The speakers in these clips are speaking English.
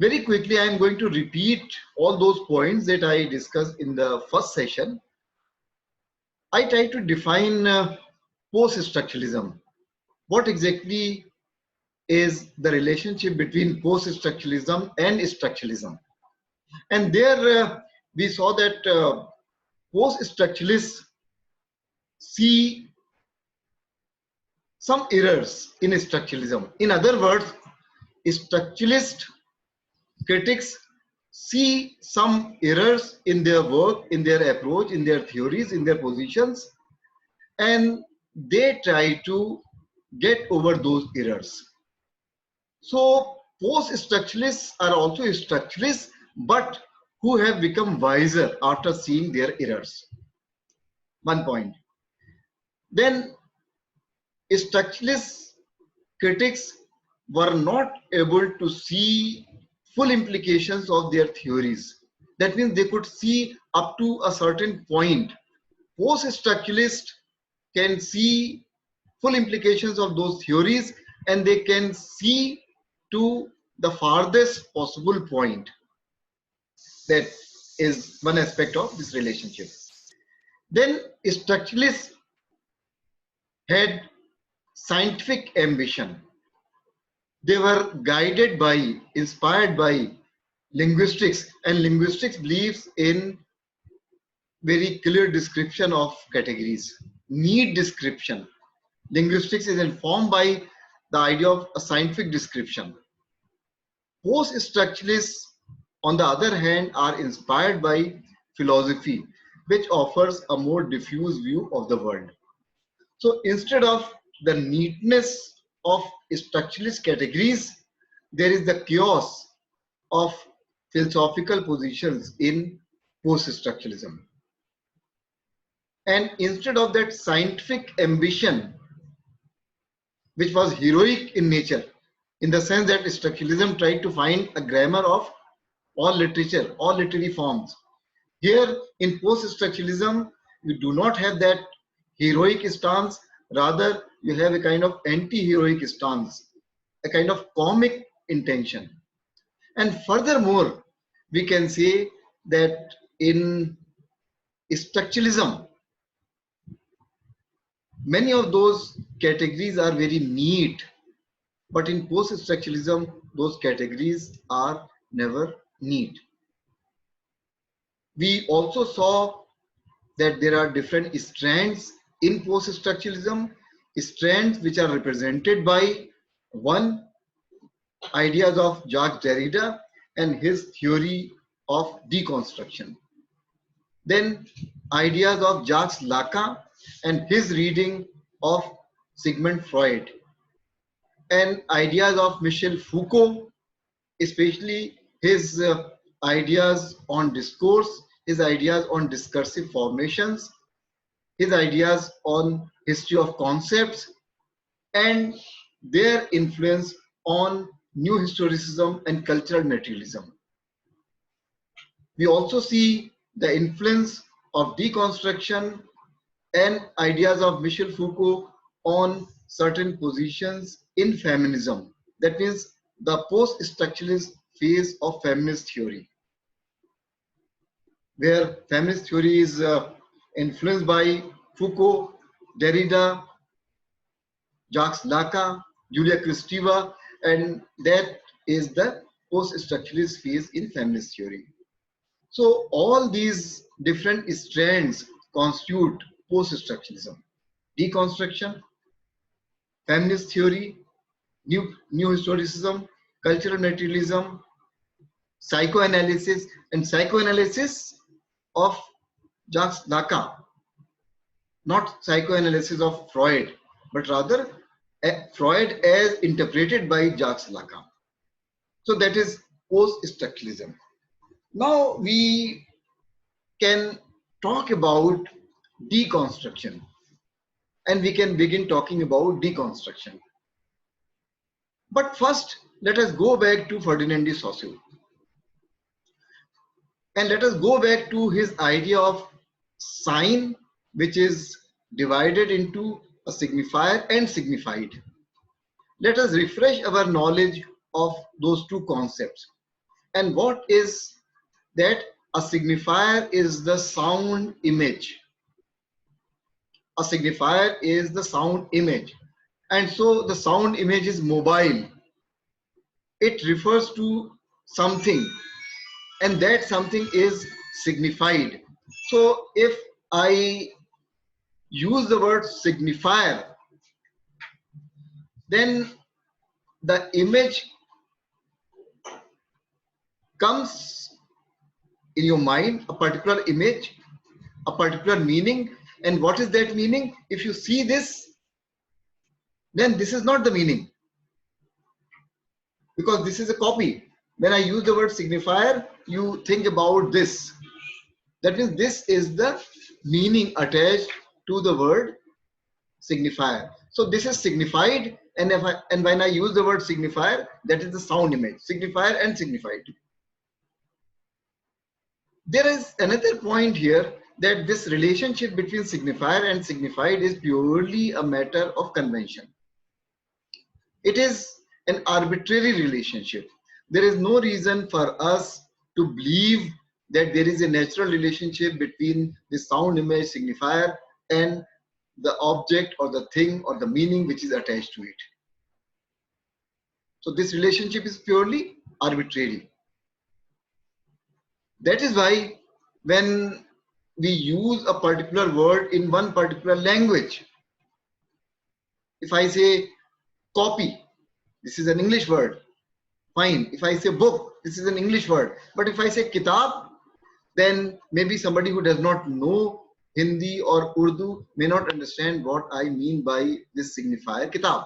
Very quickly, I am going to repeat all those points that I discussed in the first session. I try to define post-structuralism. What exactly is the relationship between post-structuralism and structuralism? And there we saw that post-structuralists see some errors in structuralism. In other words, structuralist critics see some errors in their work, in their approach, in their theories, in their positions, and they try to get over those errors. So post-structuralists are also structuralists, but who have become wiser after seeing their errors. One point. Then structuralist critics were not able to see full implications of their theories. That means they could see up to a certain point. Post-structuralists can see full implications of those theories, and they can see to the farthest possible point. That is one aspect of this relationship. Then structuralists had scientific ambition. They were guided by, inspired by linguistics, and linguistics believes in very clear description of categories, need description. Linguistics is informed by the idea of a scientific description. Post-structuralists, on the other hand, are inspired by philosophy, which offers a more diffuse view of the world. So instead of the neatness of structuralist categories, there is the chaos of philosophical positions in post-structuralism. And instead of that scientific ambition, which was heroic in nature, in the sense that structuralism tried to find a grammar of all literature, all literary forms. Here in post-structuralism, you do not have that heroic stance, rather you have a kind of anti-heroic stance, a kind of comic intention. And furthermore, we can say that in structuralism, many of those categories are very neat, but in post-structuralism, those categories are never neat. We also saw that there are different strands in post-structuralism, strands which are represented by one, ideas of Jacques Derrida and his theory of deconstruction. Then ideas of Jacques Lacan and his reading of Sigmund Freud, and ideas of Michel Foucault, especially his ideas on discourse, his ideas on discursive formations, his ideas on history of concepts, and their influence on new historicism and cultural materialism. We also see the influence of deconstruction and ideas of Michel Foucault on certain positions in feminism. That means the post-structuralist phase of feminist theory, where feminist theory is influenced by Foucault, Derrida, Jacques Lacan, Julia Kristeva, and that is the post-structuralist phase in feminist theory. So all these different strands constitute post-structuralism. Deconstruction, feminist theory, new historicism, cultural materialism, psychoanalysis, and psychoanalysis of Jacques Lacan, not psychoanalysis of Freud, but rather Freud as interpreted by Jacques Lacan. So that is post-structuralism. Now we can talk about deconstruction, and we can begin talking about deconstruction. But first, let us go back to Ferdinand de Saussure. And let us go back to his idea of sign, which is divided into a signifier and signified. Let us refresh our knowledge of those two concepts. And what is that? A signifier is the sound image. A signifier is the sound image. And so the sound image is mobile. It refers to something, and that something is signified. So if I use the word signifier, then the image comes in your mind, a particular image, a particular meaning. And what is that meaning? If you see this, then this is not the meaning, because this is a copy. When I use the word signifier, you think about this. That means this is the meaning attached to the word signifier. So this is signified, and when I use the word signifier, that is the sound image, signifier and signified. There is another point here, that this relationship between signifier and signified is purely a matter of convention. It is an arbitrary relationship. There is no reason for us to believe that there is a natural relationship between the sound image signifier and the object or the thing or the meaning which is attached to it. So this relationship is purely arbitrary. That is why when we use a particular word in one particular language, if I say copy, this is an English word, fine. If I say book, this is an English word. But if I say kitab, then maybe somebody who does not know Hindi or Urdu may not understand what I mean by this signifier kitab.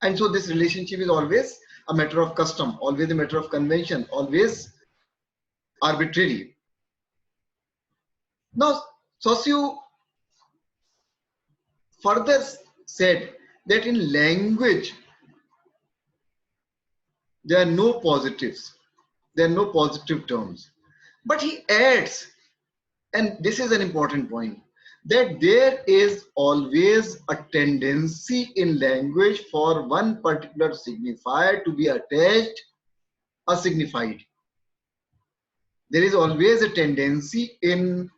And so this relationship is always a matter of custom, always a matter of convention, always arbitrary. Now, Saussure further said that in language, there are no positives, there are no positive terms. But he adds, and this is an important point, that there is always a tendency in language for one particular signifier to be attached or signified. There is always a tendency in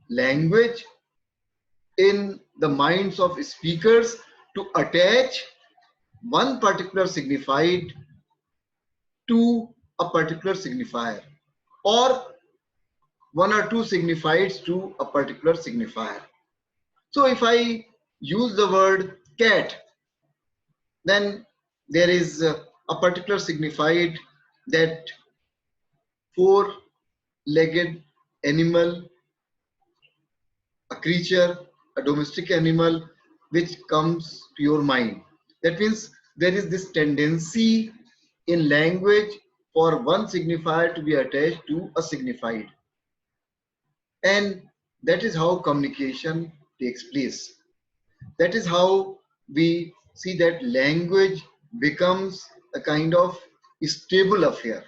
language, in the minds of speakers, to attach one particular signified to a particular signifier, or one or two signifieds to a particular signifier. So if I use the word cat, then there is a particular signified, that four-legged animal, a creature, a domestic animal, which comes to your mind. That means there is this tendency in language for one signifier to be attached to a signified. And that is how communication takes place. That is how we see that language becomes a kind of stable affair.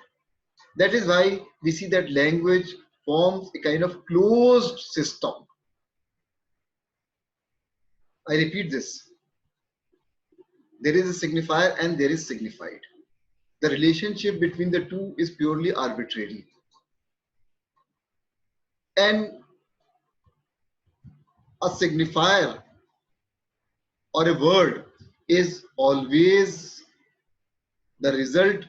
That is why we see that language forms a kind of closed system. I repeat this. There is a signifier and there is signified. The relationship between the two is purely arbitrary. And a signifier or a word is always the result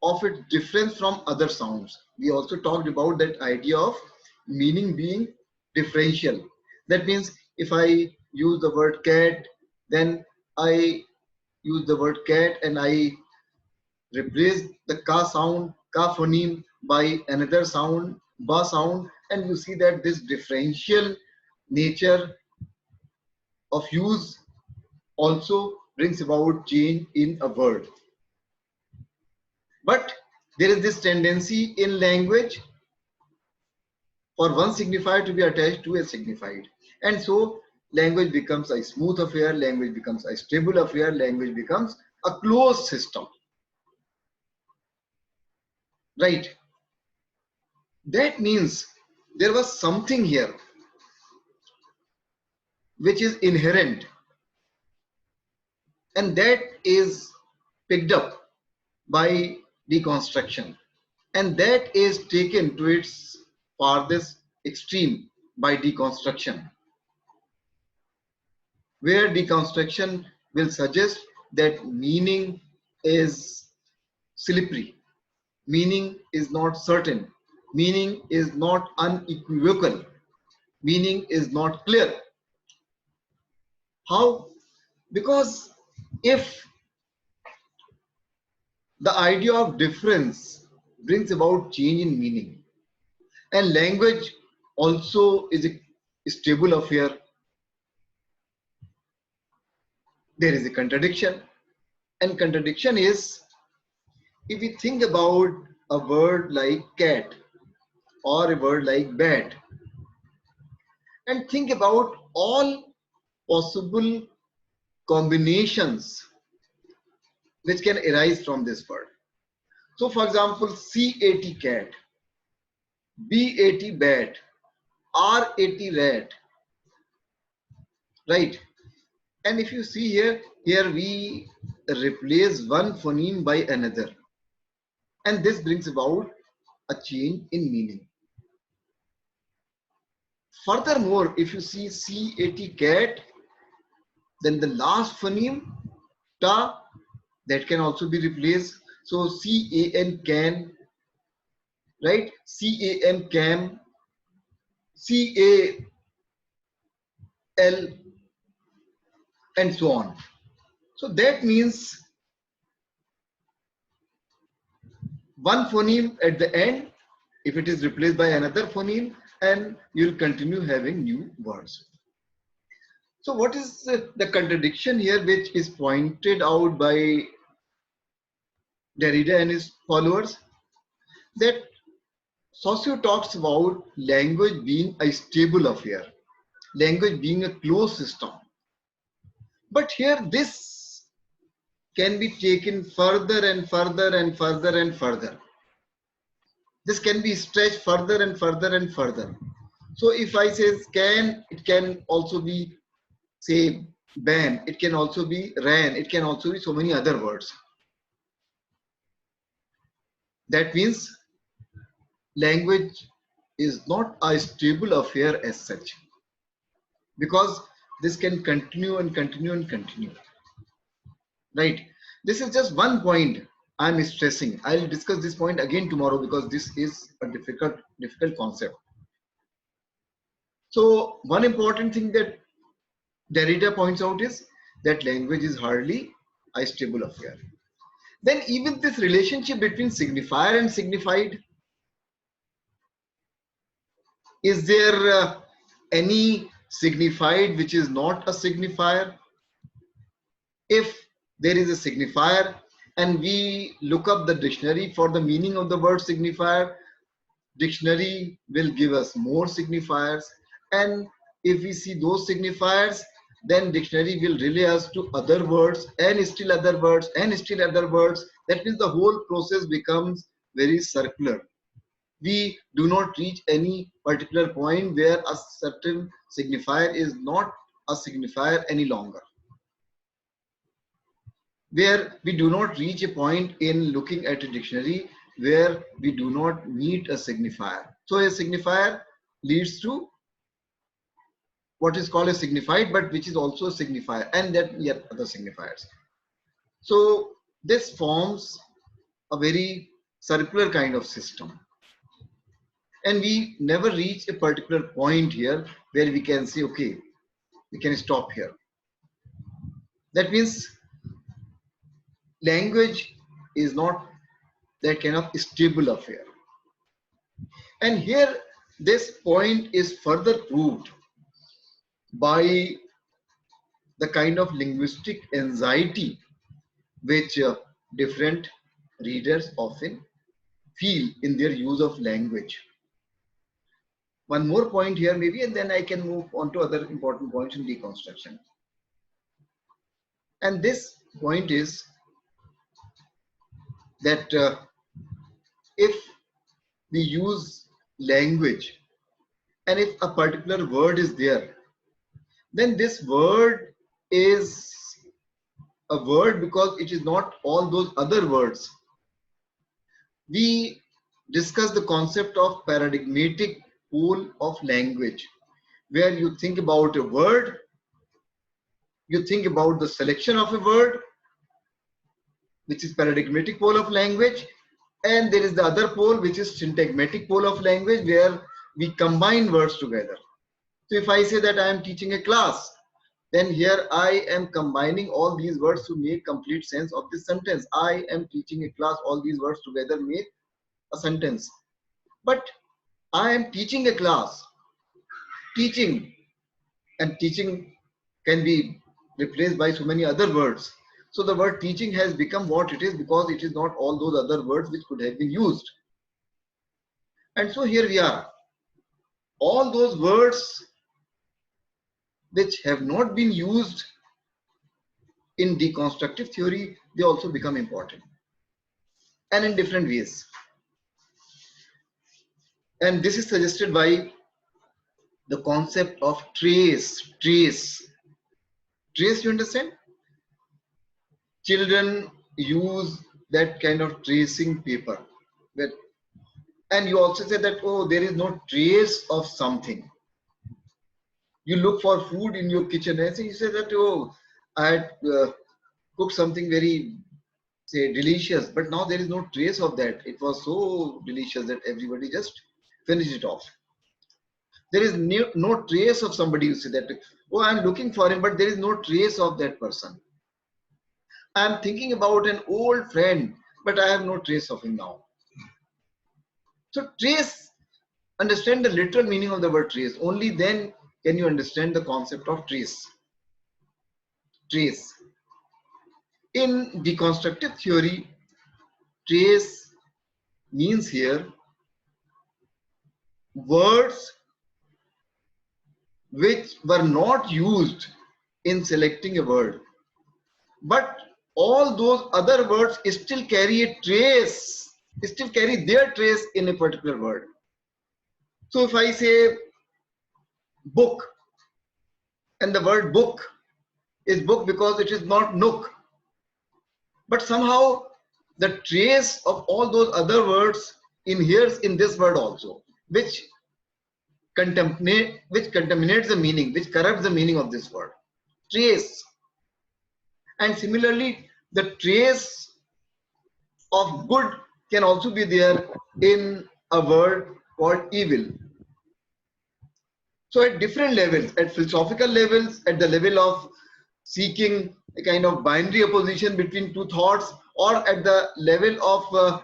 of its difference from other sounds. We also talked about that idea of meaning being differential. That means if I use the word cat, then I use the word cat and I replace the ka sound, ka phoneme by another sound, ba sound, and you see that this differential nature of use also brings about change in a word. But there is this tendency in language for one signifier to be attached to a signified. And so language becomes a smooth affair, language becomes a stable affair, language becomes a closed system. Right? That means there was something here which is inherent, and that is picked up by deconstruction, and that is taken to its farthest extreme by deconstruction, where deconstruction will suggest that meaning is slippery, meaning is not certain, meaning is not unequivocal, meaning is not clear. How? Because if the idea of difference brings about change in meaning, and language also is a stable affair, there is a contradiction. And contradiction is, if we think about a word like cat or a word like bat, and think about all possible combinations which can arise from this word. So, for example, CAT cat, BAT bat, RAT rat, right? And if you see here we replace one phoneme by another, and this brings about a change in meaning. Furthermore, if you see CAT cat, then the last phoneme ta, that can also be replaced. So CAN can, right? CAM cam, CAL, and so on. So that means one phoneme at the end, if it is replaced by another phoneme, and you'll continue having new words. So what is the contradiction here which is pointed out by Derrida and his followers? That Saussure talks about language being a stable affair, language being a closed system. But here this can be taken further and further and further and further. This can be stretched further and further and further. So if I say can, it can also be, say, ban, it can also be ran, it can also be so many other words. That means language is not a stable affair as such, because this can continue and continue and continue, right? This is just one point I'm stressing. I'll discuss this point again tomorrow because this is a difficult concept. So one important thing that Derrida points out is that language is hardly a stable affair. Then even this relationship between signifier and signified, is there any signified which is not a signifier? If there is a signifier and we look up the dictionary for the meaning of the word signifier, dictionary will give us more signifiers, and if we see those signifiers, then dictionary will relay us to other words and still other words and still other words. That means the whole process becomes very circular. We do not reach any particular point where a certain signifier is not a signifier any longer, where we do not reach a point in looking at a dictionary where we do not meet a signifier. So a signifier leads to what is called a signified, but which is also a signifier, and then yet other signifiers. So this forms a very circular kind of system, and we never reach a particular point here where we can say, okay, we can stop here. That means language is not that kind of stable affair. And here this point is further proved by the kind of linguistic anxiety which different readers often feel in their use of language. One more point here maybe, and then I can move on to other important points in deconstruction. And this point is that if we use language and if a particular word is there, then this word is a word because it is not all those other words we discussed the concept of paradigmatic pole of language, where you think about a word, you think about the selection of a word, which is paradigmatic pole of language, and there is the other pole, which is syntagmatic pole of language, where we combine words together. So if I say that I am teaching a class, then here I am combining all these words to make complete sense of this sentence. I am teaching a class, all these words together make a sentence. But I am teaching a class, teaching, and teaching can be replaced by so many other words. So the word teaching has become what it is because it is not all those other words which could have been used. And so here we are. All those words which have not been used in deconstructive theory, they also become important, and in different ways. And this is suggested by the concept of trace. You understand? Children use that kind of tracing paper. That, and you also say that, oh, there is no trace of something. You look for food in your kitchen and you say that, oh, I had cooked something very, say, delicious, but now there is no trace of that. It was so delicious that everybody just finished it off. There is no trace of somebody who say that, oh, I'm looking for him, but there is no trace of that person. I'm thinking about an old friend, but I have no trace of him now. So trace, understand the literal meaning of the word trace. Only then can you understand the concept of trace. Trace. In deconstructive theory, trace means here words which were not used in selecting a word, but all those other words still carry a trace, still carry their trace in a particular word. So if I say book, and the word book is book because it is not nook, but somehow the trace of all those other words inheres in this word also, which contaminates the meaning, which corrupts the meaning of this word. Trace. And similarly, the trace of good can also be there in a word called evil. So at different levels, at philosophical levels, at the level of seeking a kind of binary opposition between two thoughts, or at the level of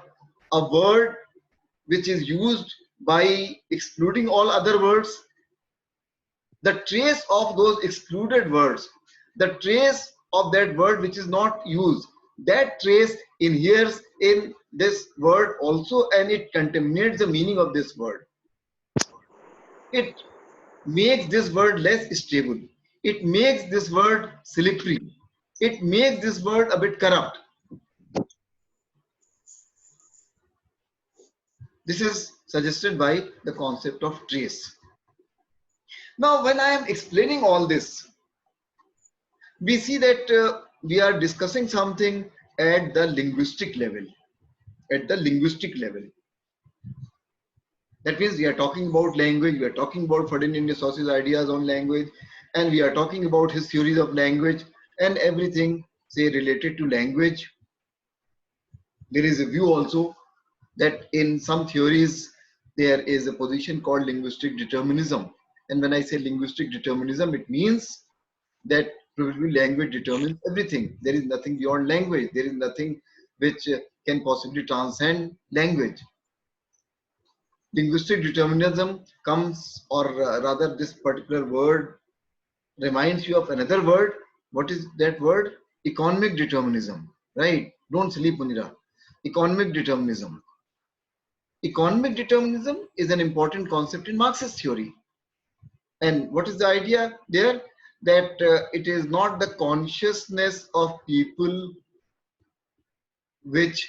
a word which is used by excluding all other words, the trace of those excluded words, the trace of that word which is not used, that trace inheres in this word also, and it contaminates the meaning of this word. It makes this word less stable. It makes this word slippery. It makes this word a bit corrupt. This is suggested by the concept of trace. Now, when I am explaining all this, we see that we are discussing something at the linguistic level. At the linguistic level. That means we are talking about language, we are talking about Ferdinand de Saussure's ideas on language, and we are talking about his theories of language and everything, say, related to language. There is a view also that in some theories there is a position called linguistic determinism. And when I say linguistic determinism, it means that probably language determines everything. There is nothing beyond language. There is nothing which can possibly transcend language. Linguistic determinism comes, or rather this particular word reminds you of another word. What is that word? Economic determinism, right? Don't sleep, Munira. Economic determinism. Economic determinism is an important concept in Marxist theory. And what is the idea there? That it is not the consciousness of people which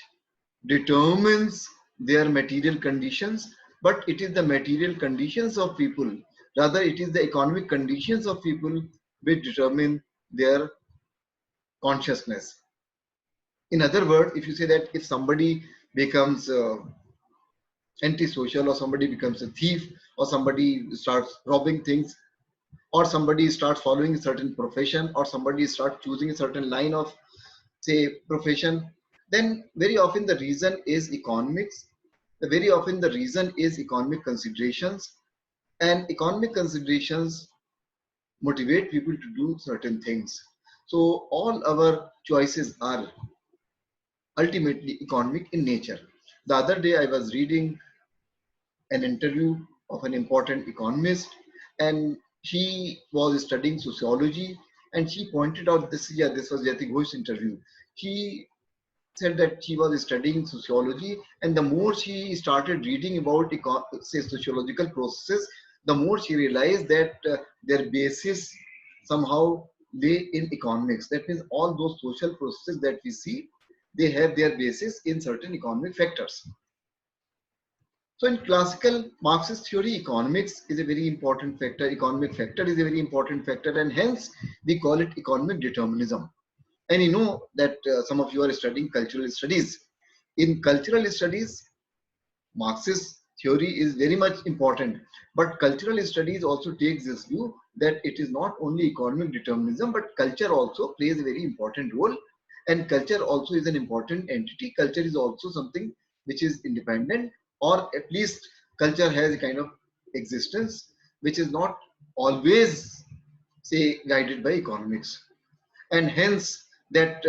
determines their material conditions, but it is the material conditions of people. Rather, it is the economic conditions of people which determine their consciousness. In other words, if you say that if somebody becomes antisocial, or somebody becomes a thief, or somebody starts robbing things, or somebody starts following a certain profession, or somebody starts choosing a certain line of, say, profession, then very often the reason is economics. Very often the reason is economic considerations, and economic considerations motivate people to do certain things. So all our choices are ultimately economic in nature. The other day I was reading an interview of an important economist, and she was studying sociology, and she pointed out this. Yeah, this was Jati Ghosh's interview. She said that she was studying sociology, and the more she started reading about say sociological processes, the more she realized that their basis somehow lay in economics. That means all those social processes that we see, they have their basis in certain economic factors. So in classical Marxist theory, economics is a very important factor. Economic factor is a very important factor, and hence we call it economic determinism. And you know that some of you are studying cultural studies. In cultural studies, Marxist theory is very much important, but cultural studies also takes this view that it is not only economic determinism, but culture also plays a very important role, and culture also is an important entity. Culture is also something which is independent, or at least culture has a kind of existence which is not always, say, guided by economics. And hence that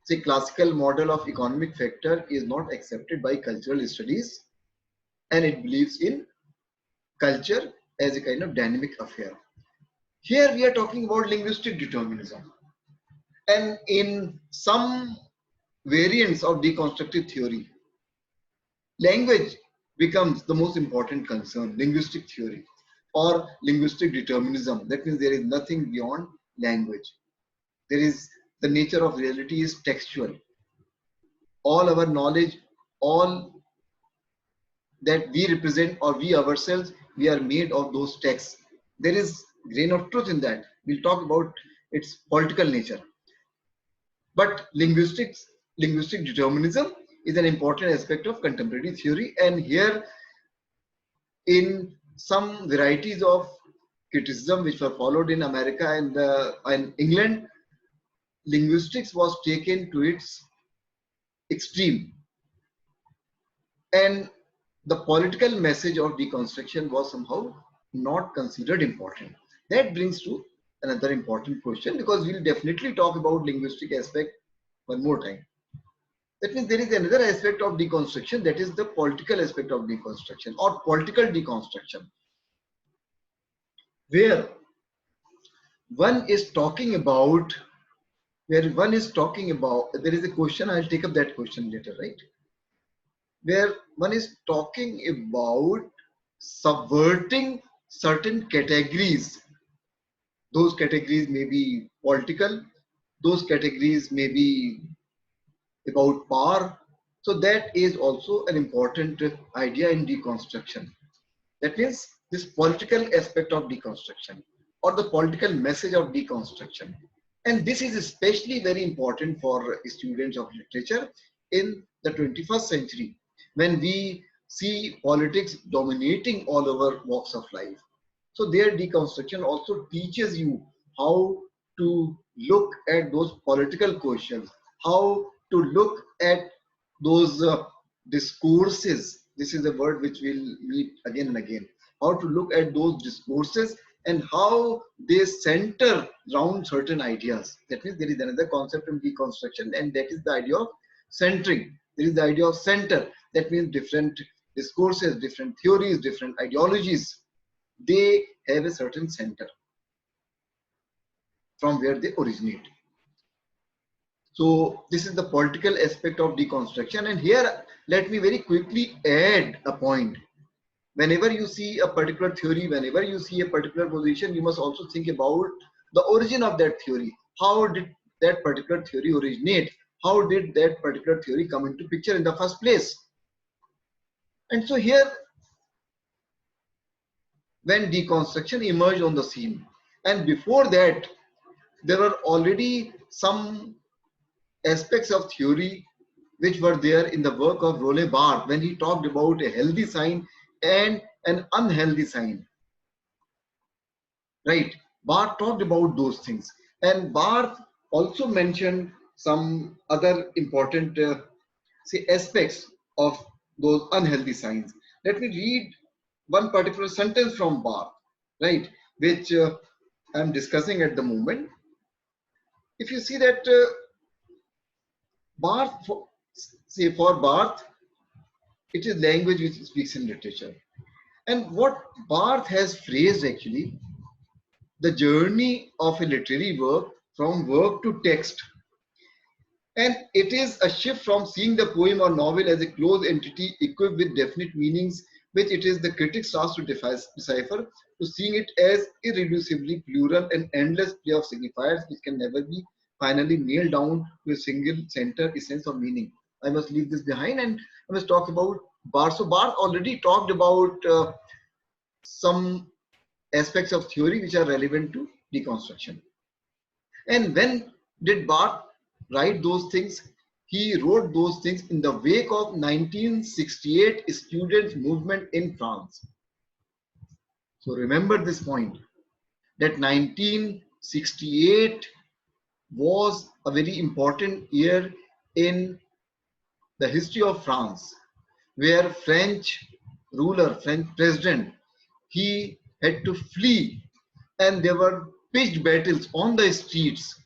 say classical model of economic factor is not accepted by cultural studies, and it believes in culture as a kind of dynamic affair. Here we are talking about linguistic determinism, and in some variants of deconstructive theory, language becomes the most important concern. Linguistic theory or linguistic determinism, that means there is nothing beyond language. There is, the nature of reality is textual. All our knowledge, all that we represent or we ourselves, we are made of those texts. There is grain of truth in that. We'll talk about its political nature. But linguistic determinism is an important aspect of contemporary theory. And here, in some varieties of criticism which were followed in America and England, linguistics was taken to its extreme. And the political message of deconstruction was somehow not considered important. That brings to another important question, because we'll definitely talk about linguistic aspect one more time. That means there is another aspect of deconstruction, that is the political aspect of deconstruction or political deconstruction, where one is talking about, there is a question, I'll take up that question later, right? Where one is talking about subverting certain categories. Those categories may be political, those categories may be about power. So that is also an important idea in deconstruction. That means this political aspect of deconstruction or the political message of deconstruction. And this is especially very important for students of literature in the 21st century, when we see politics dominating all over walks of life. So their deconstruction also teaches you how to look at those political questions, how to look at those discourses. This is a word which we'll meet again and again. How to look at those discourses and how they center around certain ideas. That means there is another concept in deconstruction, and that is the idea of centering. There is the idea of center. That means different discourses, different theories, different ideologies, they have a certain center from where they originate. So this is the political aspect of deconstruction. And here, let me very quickly add a point. Whenever you see a particular theory, whenever you see a particular position, you must also think about the origin of that theory. How did that particular theory originate? How did that particular theory come into picture in the first place? And so here, when deconstruction emerged on the scene, and before that, there were already some aspects of theory which were there in the work of Roland Barthes when he talked about a healthy sign and an unhealthy sign. Right? Barthes talked about those things. And Barthes also mentioned some other important say aspects of those unhealthy signs. Let me read one particular sentence from Barthes, right, which I'm discussing at the moment. If you see that Barthes, say for Barthes, it is language which speaks in literature. And what Barthes has phrased actually, the journey of a literary work from work to text. And it is a shift from seeing the poem or novel as a closed entity equipped with definite meanings, which it is the critic's task to decipher, to seeing it as irreducibly plural and endless play of signifiers which can never be finally nailed down to a single center essence of meaning. I must leave this behind and I must talk about Barthes. So Barthes already talked about some aspects of theory which are relevant to deconstruction. And when did Barthes write those things? He wrote those things in the wake of 1968 students' movement in France. So remember this point, that 1968 was a very important year in the history of France, where French ruler, French president, he had to flee and there were pitched battles on the streets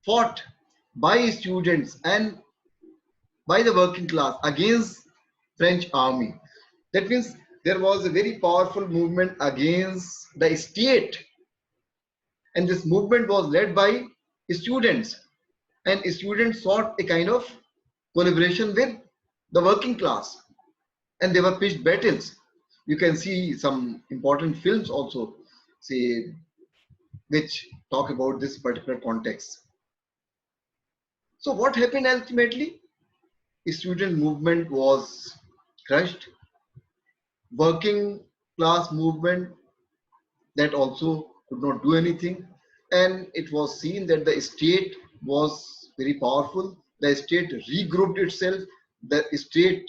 fought by students and by the working class against French army. That means there was a very powerful movement against the state, and this movement was led by students, and students sought a kind of collaboration with the working class, and they were pitched battles. You can see some important films also, say, which talk about this particular context. So what happened ultimately? Student movement was crushed. Working class movement, that also could not do anything, and it was seen that the state was very powerful. The state regrouped itself. The state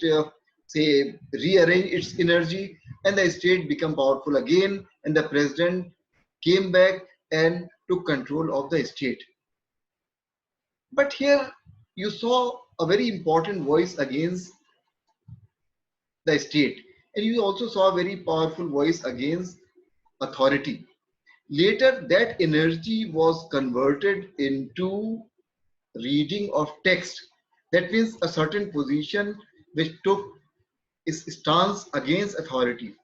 say rearranged its energy, and the state became powerful again, and the president came back and took control of the state. But here you saw a very important voice against the state, and you also saw a very powerful voice against authority. Later, that energy was converted into reading of text. That means a certain position which took its stance against authority,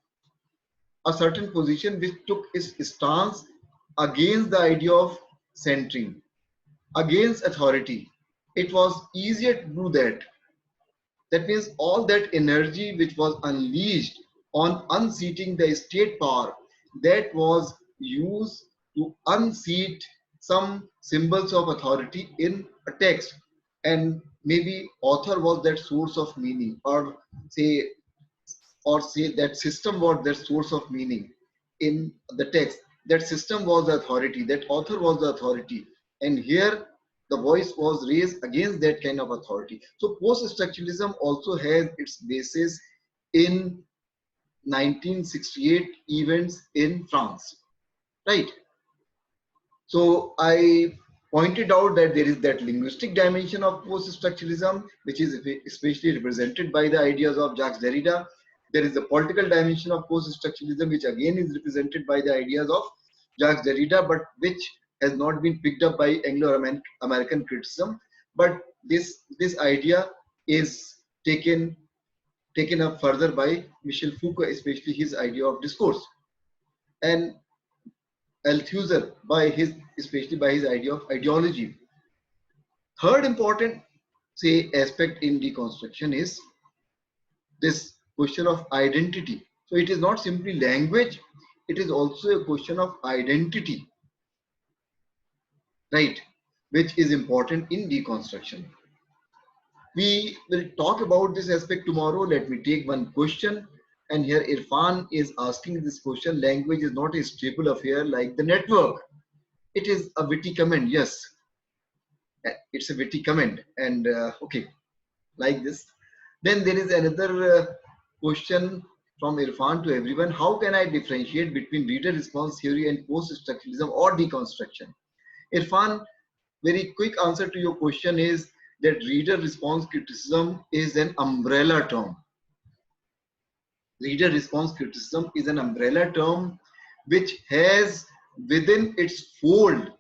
a certain position which took its stance against the idea of centering, against authority. It was easier to do that. That means all that energy which was unleashed on unseating the state power, that was used to unseat some symbols of authority in a text. And maybe author was that source of meaning, say or say that system was that source of meaning in the text. That system was the authority, that author was the authority. And here the voice was raised against that kind of authority. So post-structuralism also has its basis in 1968 events in France, right? So I pointed out that there is that linguistic dimension of post-structuralism, which is especially represented by the ideas of Jacques Derrida. There is the political dimension of post-structuralism, which again is represented by the ideas of Jacques Derrida, but which has not been picked up by Anglo-American criticism. But this idea is taken up further by Michel Foucault, especially his idea of discourse, and Althusser by his, especially by his idea of ideology. Third important, say, aspect in deconstruction is this question of identity. So it is not simply language, it is also a question of identity, right? Which is important in deconstruction. We will talk about this aspect tomorrow. Let me take one question. And here Irfan is asking this question: language is not a stable affair like the network. It is a witty comment, yes. It's a witty comment, and okay, like this. Then there is another question from Irfan to everyone. How can I differentiate between reader response theory and post-structuralism or deconstruction? Irfan, very quick answer to your question is that reader response criticism is an umbrella term. Reader response criticism is an umbrella term which has within its fold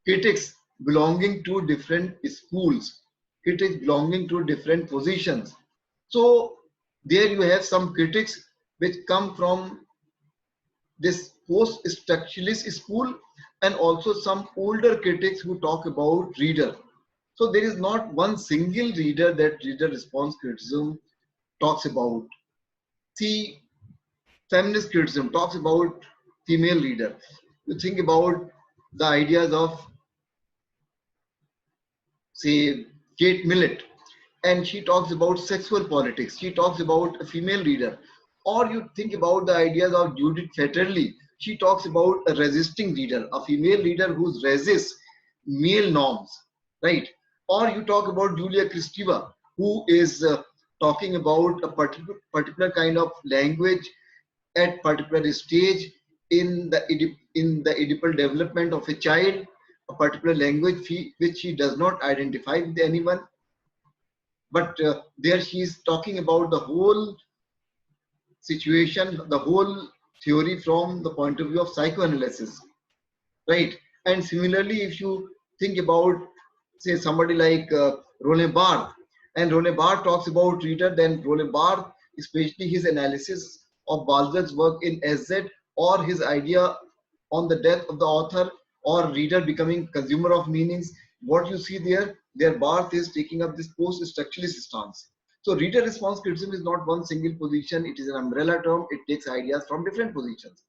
critics belonging to different schools, critics belonging to different positions. So there you have some critics which come from this post-structuralist school and also some older critics who talk about reader. So there is not one single reader that reader response criticism talks about. See, feminist criticism talks about female reader. You think about the ideas of, say, Kate Millett, and she talks about sexual politics. She talks about a female reader. Or you think about the ideas of Judith Fetterly. She talks about a resisting reader, a female reader who resists male norms, right? Or you talk about Julia Kristeva, who is talking about a particular kind of language at particular stage in the Oedipal development of a child, a particular language which she does not identify with anyone, but there she is talking about the whole situation, the whole theory from the point of view of psychoanalysis, right? And similarly, if you think about, say, somebody like Roland Barthes, and Roland Barthes talks about reader, then Roland Barthes, especially his analysis of Balzac's work in SZ, or his idea on the death of the author or reader becoming consumer of meanings, what you see there Barthes is taking up this post-structuralist stance. So reader response criticism is not one single position, it is an umbrella term, it takes ideas from different positions.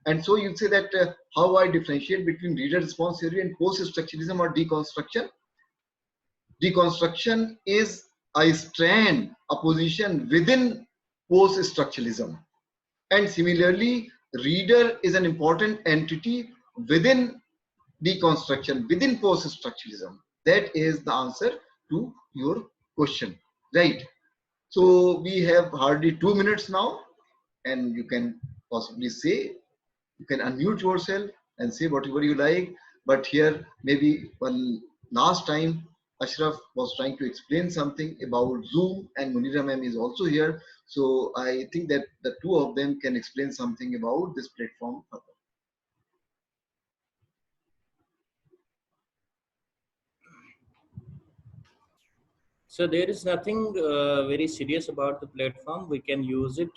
And so you say that how I differentiate between reader response theory and post-structuralism or deconstruction. Deconstruction is a strand, a position within post-structuralism. And similarly, reader is an important entity within deconstruction, within post-structuralism. That is the answer to your question, right? So we have hardly 2 minutes now, and you can possibly say, you can unmute yourself and say whatever you like. But here, maybe one last time, Ashraf was trying to explain something about Zoom, and Munira ma'am is also here. So I think that the two of them can explain something about this platform. So there is nothing very serious about the platform. We can use it